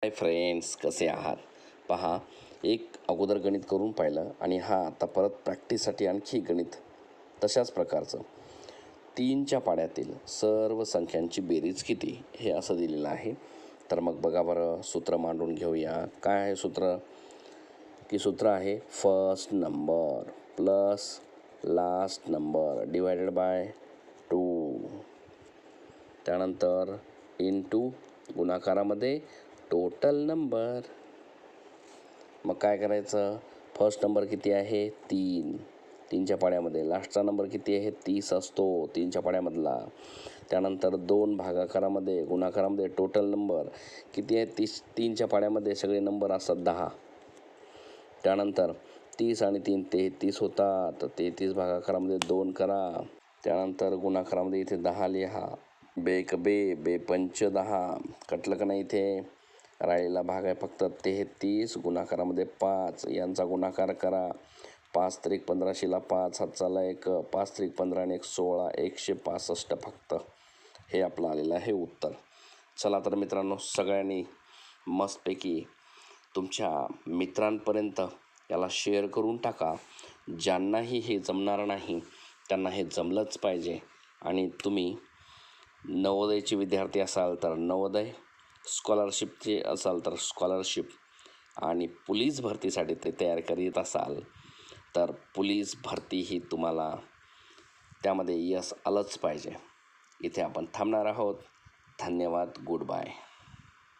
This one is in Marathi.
हाय फ्रेंड्स, कसे आहात? पहा, एक अगोदर गणित करून पाहिलं आणि आता परत प्रॅक्टिससाठी आणखी गणित तशाच प्रकारचं. 3च्या पाड्यातील सर्व संख्यांची बेरीज किती हे असं दिलेलं आहे. तर मग बघा बरं, सूत्र मांडून घेऊया. काय आहे सूत्र? सूत्र आहे first number plus last number divided by 2. त्यानंतर इंटू गुणाकारामध्ये टोटल नंबर. मग काय करायचं? फर्स्ट नंबर किती आहे? 3च्या पाड्यामध्ये. लास्टचा नंबर किती आहे? 30 असतो 3च्या पाड्यामधला. त्यानंतर 2 भागाकारामध्ये गुणाकारामध्ये टोटल नंबर किती आहे? 3च्या पाड्यामध्ये सगळे नंबर असतात 10. त्यानंतर 30 आणि 3 33 होतात. 33 भागाकारामध्ये 2 करा. त्यानंतर गुणाकारामध्ये इथे 10 लिहा. बेक बे पंच 10. कटलं का नाही? इथे राहिलेला भाग आहे फक्त 33. गुणाकारामध्ये 5 यांचा गुणाकार करा. 5 त्रिक 15शीला 5 हातचाला 1. 5 त्रिक 15 आणि 1 16. 165 फक्त हे आपलं आलेलं आहे उत्तर. चला तर मित्रांनो, सगळ्यांनी मस्तपैकी तुमच्या मित्रांपर्यंत याला शेअर करून टाका. ज्यांनाही हे जमणार नाही त्यांना हे जमलंच पाहिजे. आणि तुम्ही नवोदयचे विद्यार्थी असाल तर नवोदय, स्कॉलरशिपचे असाल तर स्कॉलरशिप, आणि पोलीस भरतीसाठी ते तयार करीत असाल तर पोलीस भरती ही तुम्हाला त्यामध्ये यश आलंच पाहिजे. इथे आपण थांबणार आहोत. धन्यवाद. Good bye.